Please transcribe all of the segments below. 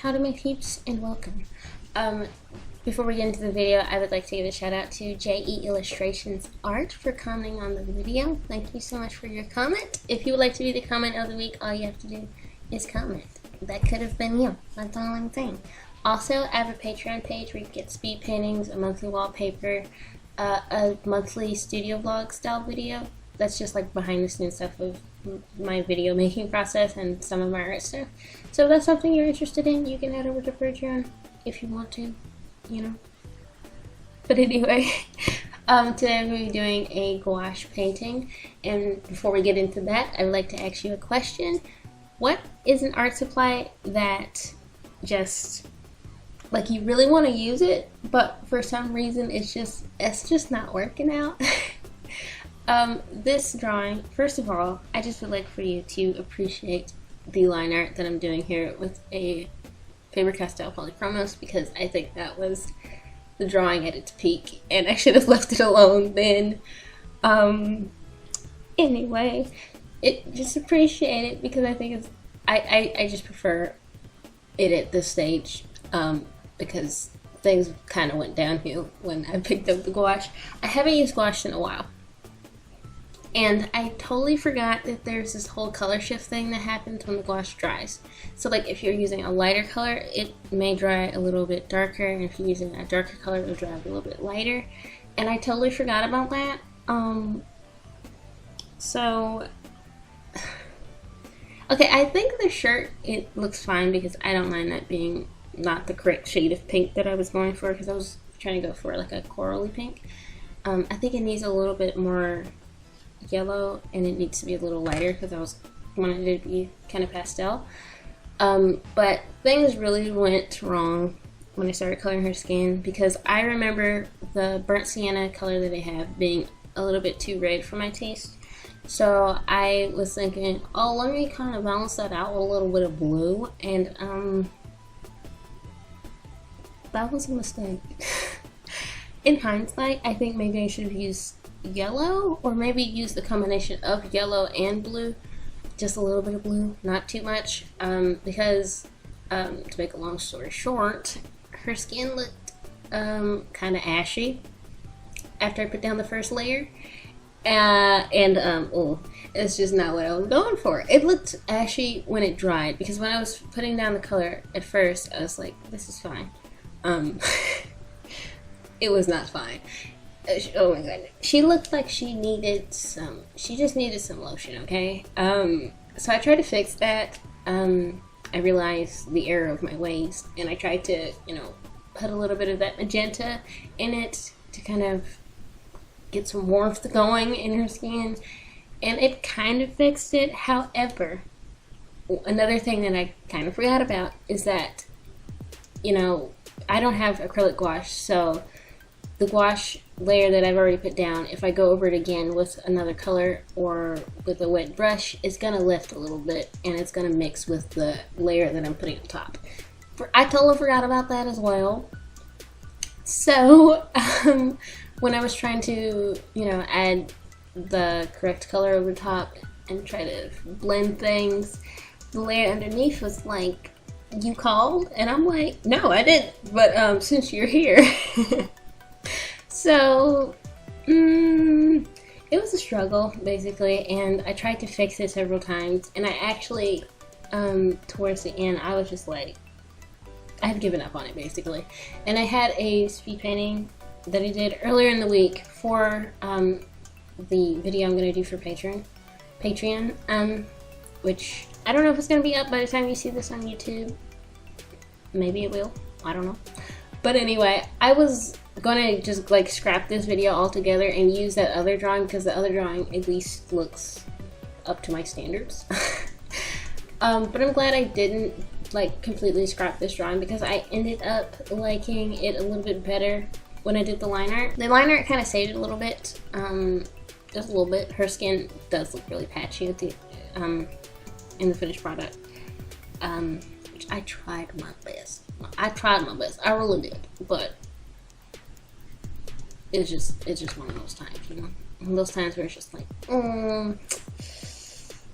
Howdy my peeps and welcome. Before we get into the video, I would like to give a shout out to JE Illustrations Art for commenting on the video. Thank you so much for your comment. If you would like to be the comment of the week, all you have to do is comment. That could have been you. That's all I'm saying. Also, I have a Patreon page where you get speed paintings, a monthly wallpaper, a monthly studio vlog style video. That's just like behind the scenes stuff of my video making process and some of my art stuff. So if that's something you're interested in, you can head over to Patreon if you want to, you know. But anyway, today I'm going to be doing a gouache painting, and before we get into that, I would like to ask you a question. What is an art supply that just, like, you really want to use it, but for some reason it's just not working out? This drawing, first of all, I just would like for you to appreciate the line art that I'm doing here with a Faber Castell Polychromos, because I think that was the drawing at its peak, and I should have left it alone then. Anyway, just appreciate it, because I think it's, I just prefer it at this stage, because things kind of went downhill when I picked up the gouache. I haven't used gouache in a while. And I totally forgot that there's this whole color shift thing that happens when the gouache dries. So like if you're using a lighter color, it may dry a little bit darker, and if you're using a darker color, it'll dry a little bit lighter. And I totally forgot about that. Okay, I think the shirt, it looks fine because I don't mind that being not the correct shade of pink that I was going for, because I was trying to go for like a corally pink. I think it needs a little bit more yellow, and it needs to be a little lighter because I wanted it to be kind of pastel. But things really went wrong when I started coloring her skin, because I remember the burnt sienna color that I have being a little bit too red for my taste. So I was thinking, oh, let me kind of balance that out with a little bit of blue, and that was a mistake. In hindsight, I think maybe I should have used yellow, or maybe use the combination of yellow and blue, just a little bit of blue, not too much, because to make a long story short, her skin looked kind of ashy after I put down the first layer, it's just not what I was going for. It looked ashy when it dried, because when I was putting down the color at first, I was like, this is fine. It was not fine. Oh my god, she looked like she just needed some lotion, okay? So I tried to fix that. I realized the error of my ways, and I tried to, you know, put a little bit of that magenta in it to kind of get some warmth going in her skin, and it kind of fixed it. However, another thing that I kind of forgot about is that, you know, I don't have acrylic gouache, so the gouache layer that I've already put down, if I go over it again with another color or with a wet brush, it's going to lift a little bit, and it's going to mix with the layer that I'm putting on top. I totally forgot about that as well. So when I was trying to, you know, add the correct color over top and try to blend things, the layer underneath was like, you called? And I'm like, no, I didn't, but since you're here. So, it was a struggle, basically, and I tried to fix it several times, and I actually, towards the end, I was just like, I had given up on it, basically. And I had a speed painting that I did earlier in the week for, the video I'm going to do for Patreon, which, I don't know if it's going to be up by the time you see this on YouTube. Maybe it will, I don't know. But anyway, I was gonna just like scrap this video altogether and use that other drawing, because the other drawing at least looks up to my standards. But I'm glad I didn't like completely scrap this drawing, because I ended up liking it a little bit better when I did the line art. The line art kind of saved it a little bit, just a little bit. Her skin does look really patchy at the in the finished product, which I tried my best. I really did, but it's just one of those times, you know? One of those times where it's just like,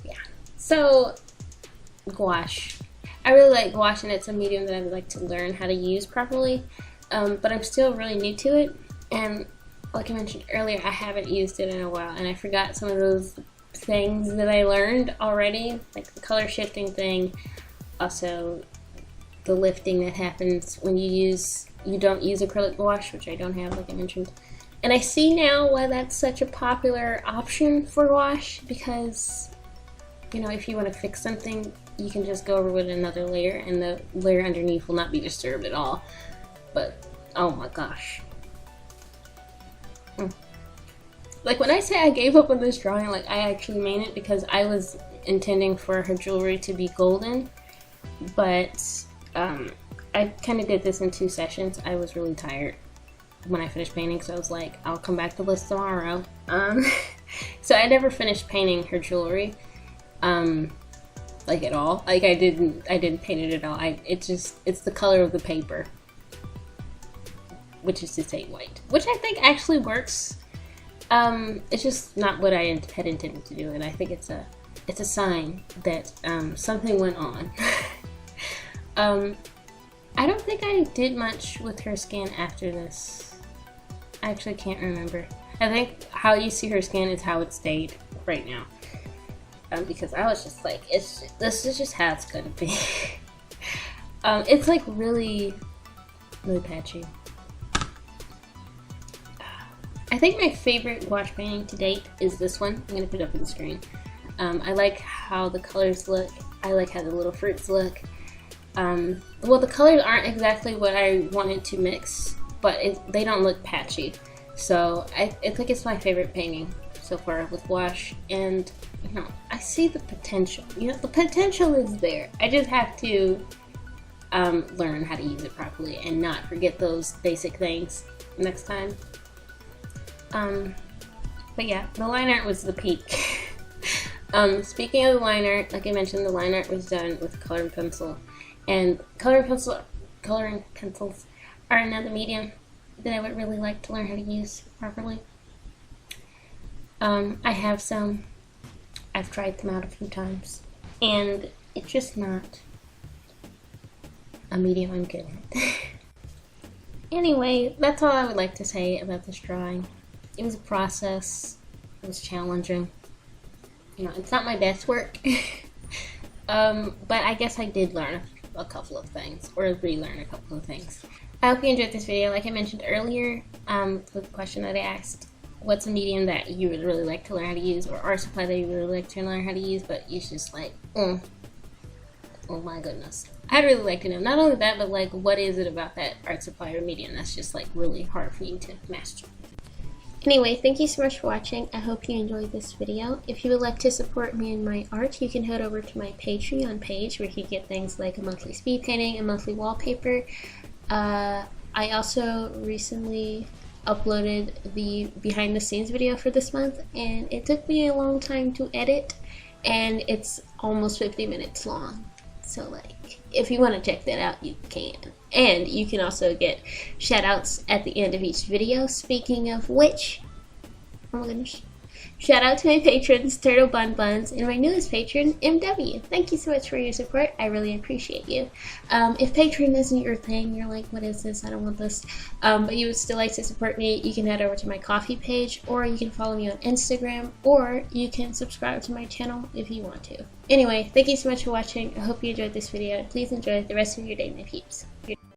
yeah. So, gouache. I really like gouache, and it's a medium that I would like to learn how to use properly, but I'm still really new to it, and like I mentioned earlier, I haven't used it in a while, and I forgot some of those things that I learned already, like the color shifting thing, also the lifting that happens when you don't use acrylic gouache, which I don't have, like I mentioned. And I see now why that's such a popular option for gouache, because, you know, if you want to fix something, you can just go over with another layer, and the layer underneath will not be disturbed at all. But, oh my gosh. Like, when I say I gave up on this drawing, like, I actually mean it, because I was intending for her jewelry to be golden, but I kind of did this in 2 sessions. I was really tired when I finished painting, so I was like, I'll come back to this tomorrow. So I never finished painting her jewelry, like at all. Like I didn't paint it at all. It's the color of the paper, which is to say white, which I think actually works. It's just not what I had intended to do, and I think it's a sign that something went on. I don't think I did much with her skin after this. I actually can't remember. I think how you see her skin is how it stayed right now. Because I was just like, this is just how it's gonna be. It's like really, really patchy. I think my favorite gouache painting to date is this one. I'm gonna put it up on the screen. I like how the colors look. I like how the little fruits look. Well, the colors aren't exactly what I wanted to mix, but they don't look patchy. So I think it's my favorite painting so far with gouache, and you know, I see the potential. You know, the potential is there. I just have to learn how to use it properly and not forget those basic things next time. But yeah, the line art was the peak. Speaking of the line art, like I mentioned, the line art was done with coloring pencil. And coloring pencils are another medium that I would really like to learn how to use properly. I have some. I've tried them out a few times, and it's just not a medium I'm good at. Anyway, that's all I would like to say about this drawing. It was a process. It was challenging. You know, it's not my best work. But I guess I did learn a couple of things, or relearn a couple of things. I hope you enjoyed this video. Like I mentioned earlier, with the question that I asked, what's a medium that you would really like to learn how to use, or art supply that you really like to learn how to use, but you're just like, oh my goodness. I'd really like to know, not only that, but like, what is it about that art supply or medium that's just like really hard for you to master? Anyway, thank you so much for watching. I hope you enjoyed this video. If you would like to support me in my art, you can head over to my Patreon page, where you can get things like a monthly speed painting, a monthly wallpaper. I also recently uploaded the behind the scenes video for this month, and it took me a long time to edit, and it's almost 50 minutes long. So like, if you want to check that out, you can. And you can also get shout outs at the end of each video. Speaking of which, oh my goodness, shout out to my patrons, Turtle Bun Buns, and my newest patron, MW. Thank you so much for your support. I really appreciate you. If Patreon isn't your thing, you're like, what is this? I don't want this. But you would still like to support me, you can head over to my Ko-fi page, or you can follow me on Instagram, or you can subscribe to my channel if you want to. Anyway, thank you so much for watching. I hope you enjoyed this video. Please enjoy the rest of your day, my peeps.